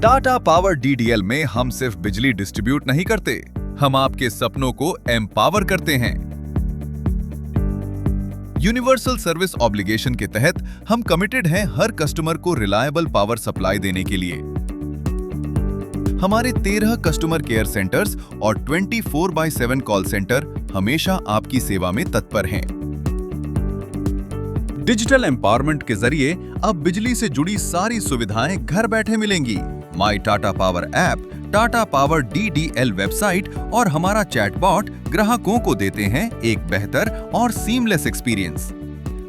Tata power DDL में हम सिर्फ बिजली डिस्ट्रीब्यूट नहीं करते, हम आपके सपनों को एम्पावर करते हैं। यूनिवर्सल सर्विस ऑब्लिगेशन के तहत हम कमिटेड हैं हर कस्टमर को रिलायबल पावर सप्लाई देने के लिए। हमारे 13 कस्टमर केयर सेंटर्स और 24/7 कॉल सेंटर हमेशा आपकी सेवा में तत्पर हैं। डिजिटल एम्पावरमेंट के जरिए अब बिजली से जुड़ी सारी सुविधाएं घर बैठे मिलेंगी। My Tata power app, Tata power DDL website और हमारा चैटबॉट ग्राहकों को देते हैं एक बेहतर और सीमलेस एक्सपीरियंस।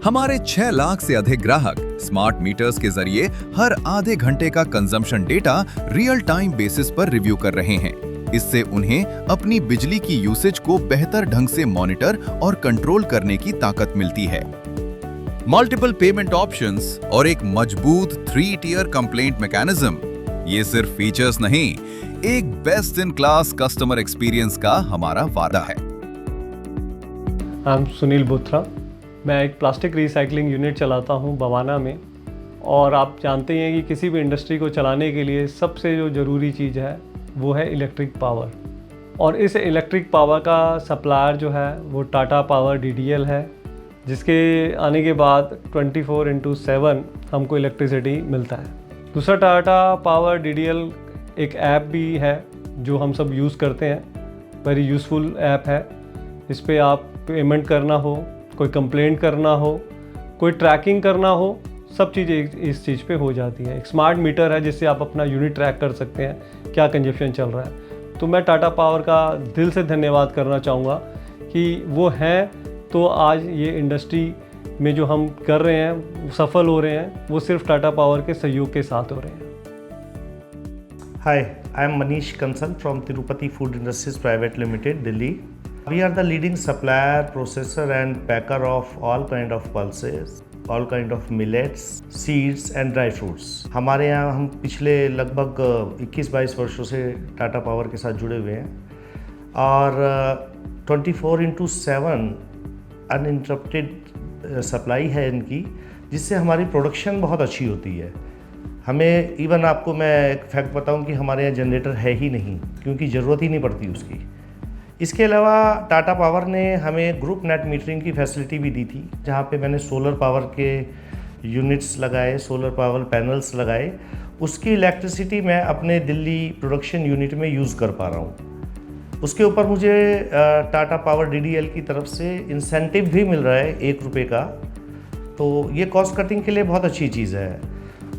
हमारे 6 लाख से अधिक ग्राहक स्मार्ट मीटर्स के जरिए हर आधे घंटे का consumption data real time basis पर रिव्यू कर रहे हैं। इससे उन्हें अपनी बिजली की यूसेज को बेहतर ढंग से मॉनिटर और कंट्रोल करने की ताकत मिलती है। मल्टीपल पेमेंट ऑप्शंस और एक मजबूत 3 टियर कंप्लेंट मैकेनिज्म, ये सिर्फ फीचर्स नहीं, एक best in class customer experience का हमारा वादा है। I'm सुनील बोथरा, मैं एक प्लास्टिक रिसाइकलिंग यूनिट चलाता हूं बवाना में। और आप जानते हैं कि किसी भी इंडस्ट्री को चलाने के लिए सबसे जो ज़रूरी चीज़ है वो है इलेक्ट्रिक पावर। और इस इलेक्ट्रिक पावर का सप्लायर जो है वो टाटा पावर डीडीएल है, जिसके आने के बाद 24/7 हमको इलेक्ट्रिसिटी मिलता है। दूसरा, टाटा पावर डीडीएल एक ऐप भी है जो हम सब यूज़ करते हैं। वेरी यूज़फुल ऐप है। इस पे आप पेमेंट करना हो, कोई कंप्लेंट करना हो, कोई ट्रैकिंग करना हो, सब चीज़ें इस चीज़ पे हो जाती है। एक स्मार्ट मीटर है जिससे आप अपना यूनिट ट्रैक कर सकते हैं, क्या कंजप्शन चल रहा है। तो मैं टाटा पावर का दिल से धन्यवाद करना चाहूँगा कि वो हैं, तो आज ये इंडस्ट्री में जो हम कर रहे हैं, सफल हो रहे हैं, वो सिर्फ टाटा पावर के सहयोग के साथ हो रहे हैं। Hi, I am Manish Kansal from Tirupati Food Industries Private Limited, Delhi. We are the leading supplier, processor and packer of all kind of pulses, all kind of millets, seeds and dry fruits. हमारे यहाँ हम पिछले लगभग 21-22 वर्षों से Tata power के साथ जुड़े हुए हैं और 24/7 अनइंटरप्टेड सप्लाई है इनकी, जिससे हमारी प्रोडक्शन बहुत अच्छी होती है। हमें इवन आपको मैं एक फैक्ट बताऊं कि हमारे यहाँ जनरेटर है ही नहीं, क्योंकि ज़रूरत ही नहीं पड़ती उसकी। इसके अलावा टाटा पावर ने हमें ग्रुप नेट मीटरिंग की फैसिलिटी भी दी थी, जहाँ पे मैंने सोलर पावर के यूनिट्स लगाए, सोलर पावर पैनल्स लगाए। उसकी इलेक्ट्रिसिटी मैं अपने दिल्ली प्रोडक्शन यूनिट में यूज़ कर पा रहा हूँ। उसके ऊपर मुझे टाटा पावर डीडीएल की तरफ से इंसेंटिव भी मिल रहा है ₹1 का, तो ये कॉस्ट कटिंग के लिए बहुत अच्छी चीज़ है।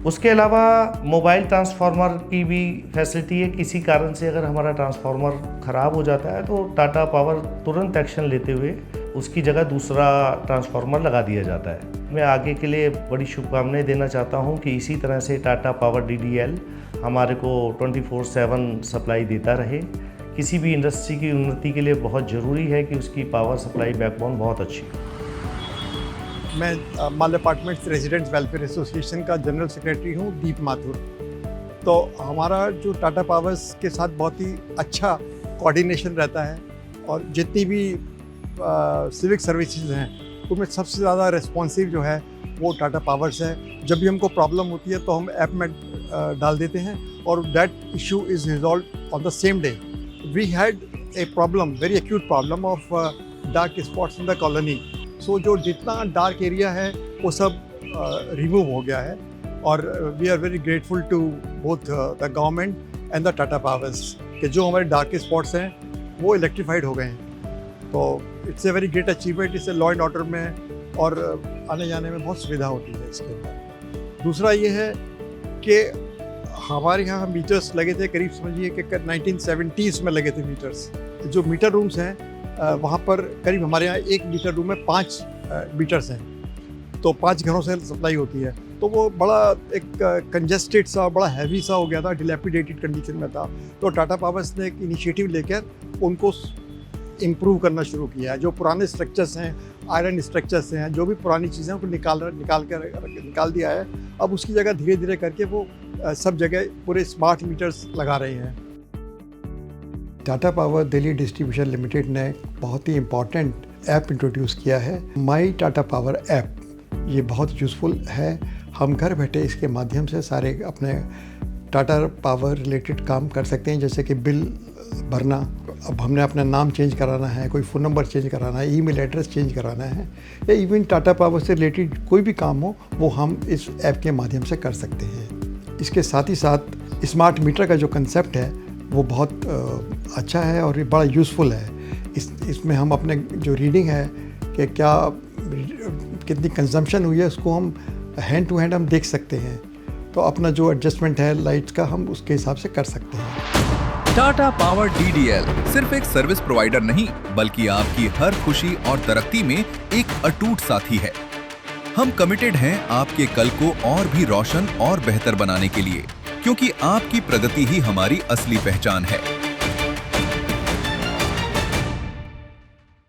उसके अलावा मोबाइल ट्रांसफार्मर की भी फैसिलिटी है। किसी कारण से अगर हमारा ट्रांसफार्मर ख़राब हो जाता है तो टाटा पावर तुरंत एक्शन लेते हुए उसकी जगह दूसरा ट्रांसफार्मर लगा दिया जाता है। मैं आगे के लिए बड़ी शुभकामनाएं देना चाहता हूं कि इसी तरह से टाटा पावर डीडीएल हमारे को 24/7 सप्लाई देता रहे। किसी भी इंडस्ट्री की उन्नति के लिए बहुत ज़रूरी है कि उसकी पावर सप्लाई बैकबोन बहुत अच्छी हो। मैं माल अपार्टमेंट्स रेजिडेंट्स वेलफेयर एसोसिएशन का जनरल सेक्रेटरी हूँ, दीप माथुर। तो हमारा जो टाटा पावर्स के साथ बहुत ही अच्छा कोऑर्डिनेशन रहता है और जितनी भी सिविक सर्विसेज हैं उनमें सबसे ज़्यादा रिस्पॉन्सिव जो है वो टाटा पावर्स है। जब भी हमको प्रॉब्लम होती है तो हम ऐप में डाल देते हैं और that issue is resolved on the same day. We had a problem, very acute problem of dark spots in the colony. So जो जितना डार्क एरिया है वो सब रिमूव हो गया है और we are very grateful to both the government and the Tata powers कि जो हमारे डार्क स्पॉट्स हैं वो इलेक्ट्रीफाइड हो गए हैं। तो it's a very great achievement. इससे लॉ एंड ऑर्डर में और आने जाने में बहुत सुविधा होती है इसके अंदर। दूसरा ये है कि हमारे यहाँ मीटर्स लगे थे, करीब समझिए कि 1970s में लगे थे मीटर्स। जो मीटर रूम्स हैं वहाँ पर करीब हमारे यहाँ एक मीटर रूम में 5 मीटर्स हैं, तो 5 घरों से सप्लाई होती है। तो वो बड़ा एक कंजेस्टेड सा, बड़ा हैवी सा हो गया था, डिलैपिडेटेड कंडीशन में था। तो टाटा पावर्स ने एक इनिशिएटिव लेकर उनको इम्प्रूव करना शुरू किया है। जो पुराने स्ट्रक्चर्स हैं, आयरन स्ट्रक्चर्स हैं, जो भी पुरानी चीज़ें उनको निकाल दिया है। अब उसकी जगह धीरे धीरे करके वो सब जगह पूरे स्मार्ट मीटर्स लगा रहे हैं। Tata power Delhi distribution limited ने बहुत ही इम्पॉर्टेंट ऐप इंट्रोड्यूस किया है, माई टाटा पावर ऐप। ये बहुत यूज़फुल है। हम घर बैठे इसके माध्यम से सारे अपने टाटा पावर रिलेटेड काम कर सकते हैं, जैसे कि बिल भरना, अब हमने अपना नाम चेंज कराना है, कोई फ़ोन नंबर चेंज कराना है, ईमेल एड्रेस चेंज कराना है, या इवन टाटा पावर से रिलेटेड कोई भी काम हो वो हम इस ऐप के माध्यम से कर सकते हैं। इसके साथ ही साथ स्मार्ट मीटर का जो कंसेप्ट है वो बहुत अच्छा है और ये बड़ा यूज़फुल है। इसमें हम अपने जो रीडिंग है कि क्या कितनी कंजम्पशन हुई है उसको हम हैंड टू हैंड हम देख सकते हैं, तो अपना जो एडजस्टमेंट है लाइट्स का हम उसके हिसाब से कर सकते हैं। टाटा पावर DDL सिर्फ एक सर्विस प्रोवाइडर नहीं बल्कि आपकी हर खुशी और तरक्की में एक अटूट साथी है। हम कमिटेड हैं आपके कल को और भी रोशन और बेहतर बनाने के लिए, क्योंकि आपकी प्रगति ही हमारी असली पहचान है।